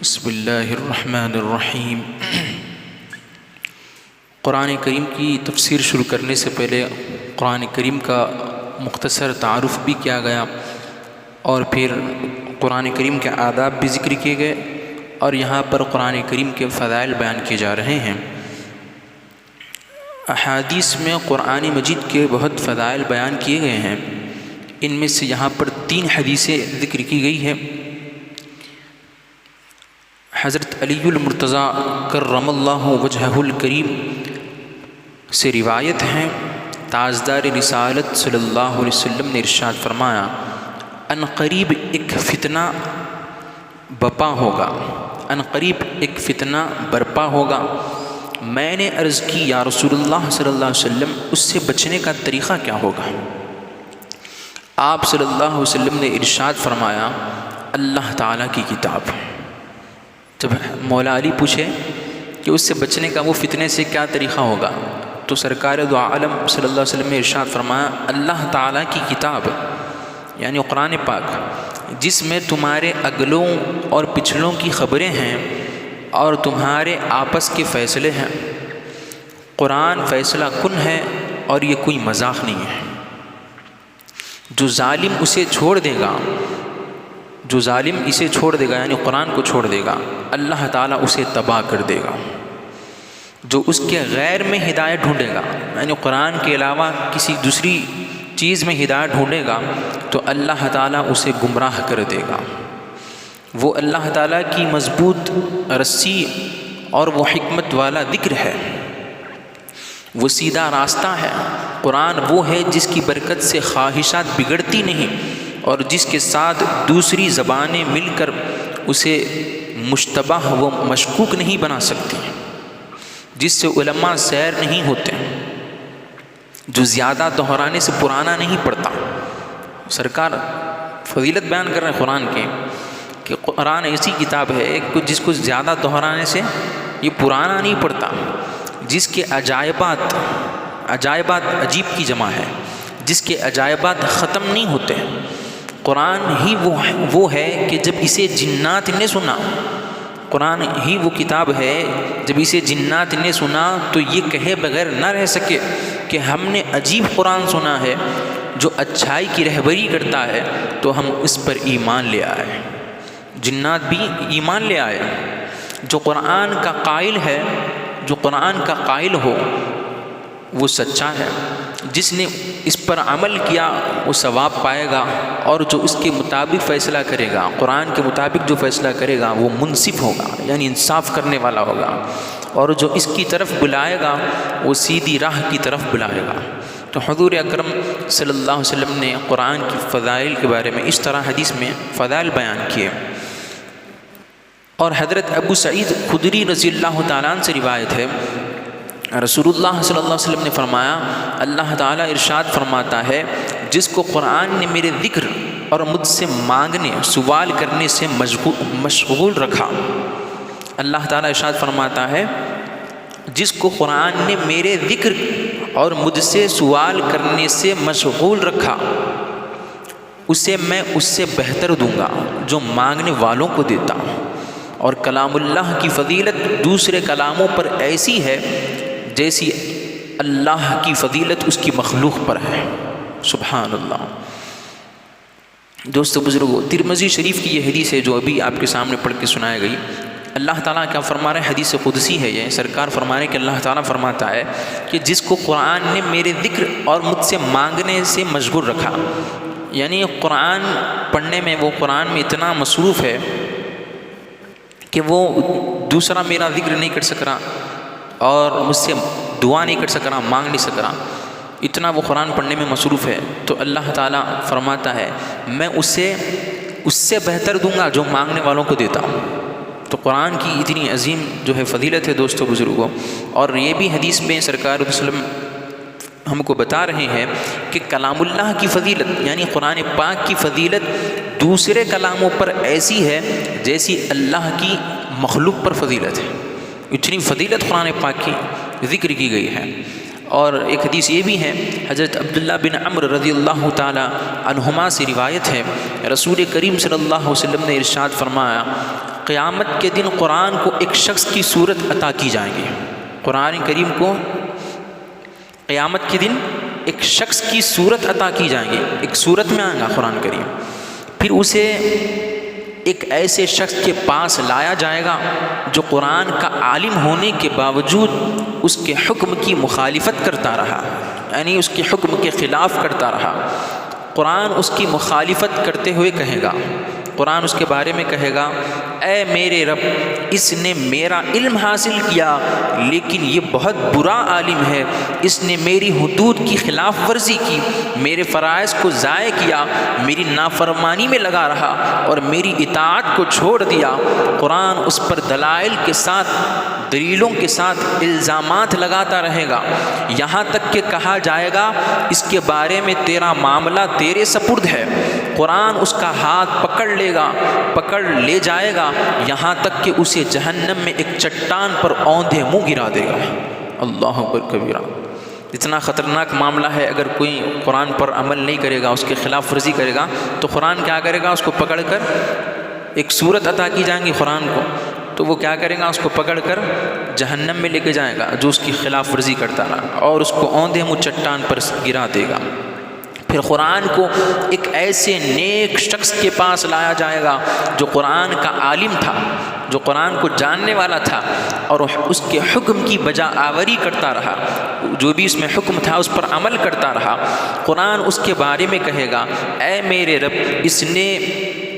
بسم اللہ الرحمن الرحیم۔ قرآن کریم کی تفسیر شروع کرنے سے پہلے قرآن کریم کا مختصر تعارف بھی کیا گیا اور پھر قرآن کریم کے آداب بھی ذکر کیے گئے اور یہاں پر قرآن کریم کے فضائل بیان کیے جا رہے ہیں۔ احادیث میں قرآن مجید کے بہت فضائل بیان کیے گئے ہیں، ان میں سے یہاں پر 3 حدیثیں ذکر کی گئی ہیں۔ حضرت علی المرتضیٰ کرم اللہ وجہہ الکریم سے روایت ہیں، تاجدار رسالت صلی اللہ علیہ وسلم نے ارشاد فرمایا، ان قریب ایک فتنہ بپا ہوگا، ان قریب ایک فتنہ برپا ہوگا۔ میں نے عرض کی یا رسول اللہ صلی اللہ علیہ وسلم اس سے بچنے کا طریقہ کیا ہوگا؟ آپ صلی اللہ علیہ وسلم نے ارشاد فرمایا، اللہ تعالیٰ کی کتاب۔ جب مولا علی پوچھے کہ اس سے بچنے کا وہ فتنے سے کیا طریقہ ہوگا تو سرکار دو عالم صلی اللہ علیہ وسلم نے ارشاد فرمایا، اللہ تعالیٰ کی کتاب یعنی قرآن پاک، جس میں تمہارے اگلوں اور پچھلوں کی خبریں ہیں اور تمہارے آپس کے فیصلے ہیں۔ قرآن فیصلہ کن ہے اور یہ کوئی مذاق نہیں ہے۔ جو ظالم اسے چھوڑ دے گا، جو ظالم اسے چھوڑ دے گا یعنی قرآن کو چھوڑ دے گا، اللہ تعالیٰ اسے تباہ کر دے گا۔ جو اس کے غیر میں ہدایت ڈھونڈے گا یعنی قرآن کے علاوہ کسی دوسری چیز میں ہدایت ڈھونڈے گا تو اللہ تعالیٰ اسے گمراہ کر دے گا۔ وہ اللہ تعالیٰ کی مضبوط رسی اور وہ حکمت والا ذکر ہے، وہ سیدھا راستہ ہے۔ قرآن وہ ہے جس کی برکت سے خواہشات بگڑتی نہیں اور جس کے ساتھ دوسری زبانیں مل کر اسے مشتبہ و مشکوک نہیں بنا سکتی، جس سے علماء سیر نہیں ہوتے، جو زیادہ دہرانے سے پرانا نہیں پڑتا۔ سرکار فضیلت بیان کر رہے ہیں قرآن کے کہ قرآن ایسی کتاب ہے جس کو زیادہ دہرانے سے یہ پرانا نہیں پڑتا، جس کے عجائبات عجیب کی جمع ہے، جس کے عجائبات ختم نہیں ہوتے۔ قرآن ہی وہ ہے کہ جب اسے جنات نے سنا، قرآن ہی وہ کتاب ہے جب اسے جنات نے سنا تو یہ کہے بغیر نہ رہ سکے کہ ہم نے عجیب قرآن سنا ہے جو اچھائی کی رہبری کرتا ہے، تو ہم اس پر ایمان لے آئے۔ جنات بھی ایمان لے آئے۔ جو قرآن کا قائل ہے، جو قرآن کا قائل ہو وہ سچا ہے، جس نے اس پر عمل کیا وہ ثواب پائے گا، اور جو اس کے مطابق فیصلہ کرے گا، قرآن کے مطابق جو فیصلہ کرے گا وہ منصف ہوگا یعنی انصاف کرنے والا ہوگا، اور جو اس کی طرف بلائے گا وہ سیدھی راہ کی طرف بلائے گا۔ تو حضور اکرم صلی اللہ علیہ وسلم نے قرآن کی فضائل کے بارے میں اس طرح حدیث میں فضائل بیان کیے۔ اور حضرت ابو سعید خدری رضی اللہ تعالیٰ عنہ سے روایت ہے، رسول اللہ صلی اللہ علیہ وسلم نے فرمایا، اللہ تعالیٰ ارشاد فرماتا ہے، جس کو قرآن نے میرے ذکر اور مجھ سے مانگنے سوال کرنے سے مشغول رکھا۔ اللہ تعالیٰ ارشاد فرماتا ہے، جس کو قرآن نے میرے ذکر اور مجھ سے سوال کرنے سے مشغول رکھا، اسے میں اس سے بہتر دوں گا جو مانگنے والوں کو دیتا ہوں۔ اور کلام اللہ کی فضیلت دوسرے کلاموں پر ایسی ہے جیسی اللہ کی فضیلت اس کی مخلوق پر ہے۔ سبحان اللہ۔ دوستو بزرگو، ترمذی شریف کی یہ حدیث ہے جو ابھی آپ کے سامنے پڑھ کے سنائی گئی۔ اللہ تعالیٰ کیا فرما رہے ہیں؟ حدیث قدسی ہے یہ، سرکار فرما رہے ہیں کہ اللہ تعالیٰ فرماتا ہے کہ جس کو قرآن نے میرے ذکر اور مجھ سے مانگنے سے مشغول رکھا، یعنی قرآن پڑھنے میں وہ قرآن میں اتنا مصروف ہے کہ وہ دوسرا میرا ذکر نہیں کر سک رہا اور مجھ سے دعا نہیں کر سک رہا، مانگ نہیں سک رہا، اتنا وہ قرآن پڑھنے میں مصروف ہے، تو اللہ تعالیٰ فرماتا ہے میں اس سے بہتر دوں گا جو مانگنے والوں کو دیتا ہوں۔ تو قرآن کی اتنی عظیم جو ہے فضیلت ہے دوستو بزرگوں، اور یہ بھی حدیث میں سرکار وسلم ہم کو بتا رہے ہیں کہ کلام اللہ کی فضیلت یعنی قرآن پاک کی فضیلت دوسرے کلاموں پر ایسی ہے جیسی اللہ کی مخلوق پر فضیلت ہے۔ اتنی فضیلت قرآن پاک کی ذکر کی گئی ہے۔ اور ایک حدیث یہ بھی ہے، حضرت عبداللہ بن عمرو رضی اللہ تعالی عنہما سے روایت ہے، رسول کریم صلی اللہ علیہ وسلم نے ارشاد فرمایا، قیامت کے دن قرآن کو ایک شخص کی صورت عطا کی جائیں گی. قرآن کریم کو قیامت کے دن ایک شخص کی صورت عطا کی جائیں گی، ایک صورت میں آئے گا قرآن کریم. پھر اسے ایک ایسے شخص کے پاس لایا جائے گا جو قرآن کا عالم ہونے کے باوجود اس کے حکم کی مخالفت کرتا رہا، یعنی اس کے حکم کے خلاف کرتا رہا. قرآن اس کی مخالفت کرتے ہوئے کہے گا، قرآن اس کے بارے میں کہے گا اے میرے رب، اس نے میرا علم حاصل کیا لیکن یہ بہت برا عالم ہے، اس نے میری حدود کی خلاف ورزی کی، میرے فرائض کو ضائع کیا، میری نافرمانی میں لگا رہا اور میری اطاعت کو چھوڑ دیا. قرآن اس پر دلائل کے ساتھ، دلیلوں کے ساتھ الزامات لگاتا رہے گا، یہاں تک کہ کہا جائے گا اس کے بارے میں تیرا معاملہ تیرے سپرد ہے. قرآن اس کا ہاتھ پکڑ لے جائے گا یہاں تک کہ اسے جہنم میں ایک چٹان پر اوندھے منہ گرا دے گا. اللہ اکبر کبیرہ. اتنا خطرناک معاملہ ہے. اگر کوئی قرآن پر عمل نہیں کرے گا، اس کے خلاف ورزی کرے گا، تو قرآن کیا کرے گا؟ اس کو پکڑ کر ایک صورت عطا کی جائیں گی قرآن کو، تو وہ کیا کرے گا؟ اس کو پکڑ کر جہنم میں لے کے جائے گا جو اس کی خلاف ورزی کرتا رہا، اور اس کو اوندھے منہ چٹان پر گرا دے گا. پھر قرآن کو ایک ایسے نیک شخص کے پاس لایا جائے گا جو قرآن کا عالم تھا، جو قرآن کو جاننے والا تھا اور اس کے حکم کی بجا آوری کرتا رہا، جو بھی اس میں حکم تھا اس پر عمل کرتا رہا. قرآن اس کے بارے میں کہے گا اے میرے رب، اس نے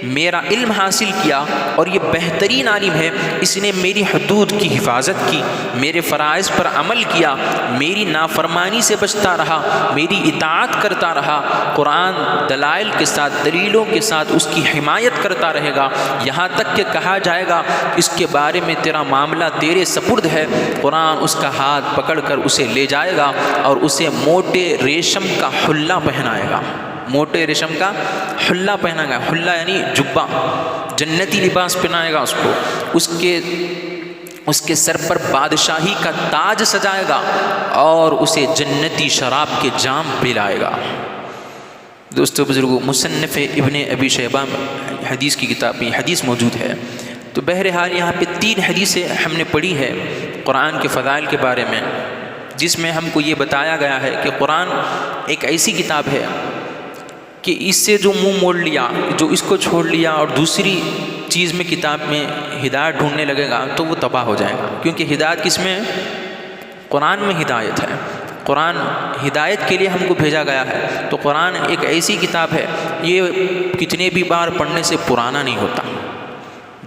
میرا علم حاصل کیا اور یہ بہترین عالم ہے، اس نے میری حدود کی حفاظت کی، میرے فرائض پر عمل کیا، میری نافرمانی سے بچتا رہا، میری اطاعت کرتا رہا. قرآن دلائل کے ساتھ، دلیلوں کے ساتھ اس کی حمایت کرتا رہے گا یہاں تک کہ کہا جائے گا اس کے بارے میں تیرا معاملہ تیرے سپرد ہے. قرآن اس کا ہاتھ پکڑ کر اسے لے جائے گا اور اسے موٹے ریشم کا حلہ پہنائے گا. موٹے ریشم کا حلہ پہنا گا. حلہ یعنی جبہ، جنتی لباس پہنائے گا اس کو. اس کے سر پر بادشاہی کا تاج سجائے گا اور اسے جنتی شراب کے جام پلائے گا. دوستو بزرگو، مصنف ابن ابی شیبہ حدیث کی کتاب میں حدیث موجود ہے. تو بہرحال یہاں پہ 3 حدیثیں ہم نے پڑھی ہے قرآن کے فضائل کے بارے میں، جس میں ہم کو یہ بتایا گیا ہے کہ قرآن ایک ایسی کتاب ہے کہ اس سے جو منہ موڑ لیا، جو اس کو چھوڑ لیا اور دوسری چیز میں کتاب میں ہدایت ڈھونڈنے لگے گا تو وہ تباہ ہو جائے گا. کیونکہ ہدایت کس میں ہے؟ قرآن میں ہدایت ہے. قرآن ہدایت کے لیے ہم کو بھیجا گیا ہے. تو قرآن ایک ایسی کتاب ہے، یہ کتنے بھی بار پڑھنے سے پرانا نہیں ہوتا،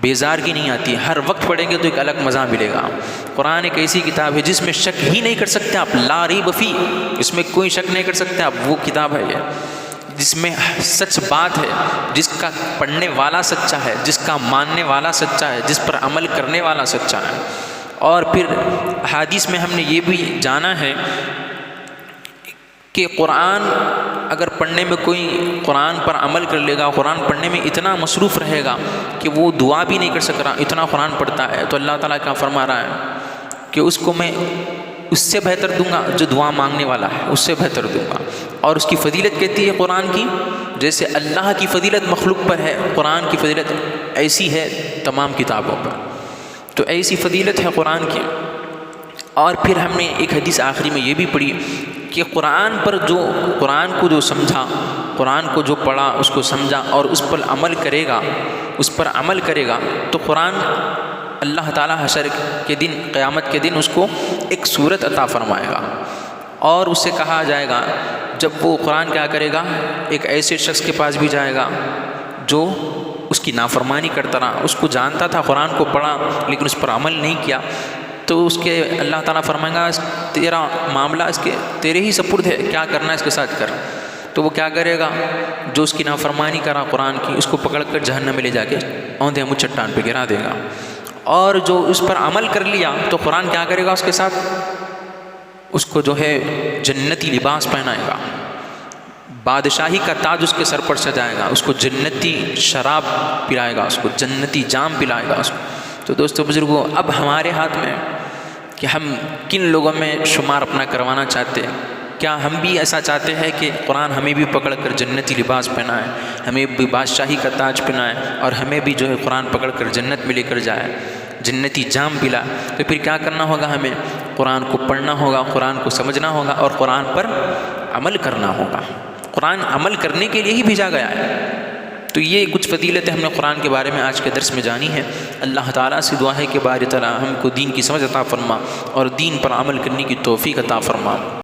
بیزار کی نہیں آتی. ہر وقت پڑھیں گے تو ایک الگ مزہ ملے گا. قرآن ایک ایسی کتاب ہے جس میں شک ہی نہیں کر سکتے آپ، لا ریب فی، اس میں کوئی شک نہیں کر سکتے آپ. وہ کتاب ہے یہ جس میں سچ بات ہے، جس کا پڑھنے والا سچا ہے، جس کا ماننے والا سچا ہے، جس پر عمل کرنے والا سچا ہے. اور پھر حدیث میں ہم نے یہ بھی جانا ہے کہ قرآن اگر پڑھنے میں کوئی قرآن پر عمل کر لے گا، قرآن پڑھنے میں اتنا مصروف رہے گا کہ وہ دعا بھی نہیں کر سک رہا، اتنا قرآن پڑھتا ہے، تو اللہ تعالیٰ کیا فرما رہا ہے کہ اس کو میں اس سے بہتر دوں گا جو دعا مانگنے والا ہے، اس سے بہتر دوں گا. اور اس کی فضیلت کہتی ہے قرآن کی، جیسے اللہ کی فضیلت مخلوق پر ہے، قرآن کی فضیلت ایسی ہے تمام کتابوں پر. تو ایسی فضیلت ہے قرآن کی. اور پھر ہم نے ایک حدیث آخری میں یہ بھی پڑھی کہ قرآن کو جو سمجھا، قرآن کو جو پڑھا، اس کو سمجھا اور اس پر عمل کرے گا تو قرآن اللہ تعالیٰ حشر کے دن، قیامت کے دن اس کو ایک صورت عطا فرمائے گا. اور اس سے کہا جائے گا، جب وہ قرآن کیا کرے گا، ایک ایسے شخص کے پاس بھی جائے گا جو اس کی نافرمانی کرتا رہا، اس کو جانتا تھا، قرآن کو پڑھا لیکن اس پر عمل نہیں کیا، تو اس کے اللہ تعالیٰ فرمائے گا تیرا معاملہ اس کے تیرے ہی سپرد ہے، کیا کرنا ہے اس کے ساتھ کر. تو وہ کیا کرے گا؟ جو اس کی نافرمانی کرا قرآن کی، اس کو پکڑ کر جہنم میں لے جا کے اوندھے منہ چٹان پہ گرا دے گا. اور جو اس پر عمل کر لیا تو قرآن کیا کرے گا اس کے ساتھ؟ اس کو جو ہے جنتی لباس پہنائے گا، بادشاہی کا تاج اس کے سر پر سجائے گا، اس کو جنتی شراب پلائے گا، اس کو جنتی جام پلائے گا اس کو. تو دوستو بزرگوں، اب ہمارے ہاتھ میں کہ ہم کن لوگوں میں شمار اپنا کروانا چاہتے ہیں. کیا ہم بھی ایسا چاہتے ہیں کہ قرآن ہمیں بھی پکڑ کر جنتی لباس پہنائے، ہمیں بھی بادشاہی کا تاج پہنائے، اور ہمیں بھی جو ہے قرآن پکڑ کر جنت میں لے کر جائے، جنتی جام پلا؟ تو پھر کیا کرنا ہوگا؟ ہمیں قرآن کو پڑھنا ہوگا، قرآن کو سمجھنا ہوگا، اور قرآن پر عمل کرنا ہوگا۔ قرآن عمل کرنے کے لیے ہی بھیجا گیا ہے۔ تو یہ کچھ فضیلتیں ہم نے قرآن کے بارے میں آج کے درس میں جانی ہے۔ اللہ تعالیٰ سے دعا ہے کہ باری تعالیٰ ہم کو دین کی سمجھ عطا فرما اور دین پر عمل کرنے کی توفیق عطا فرما۔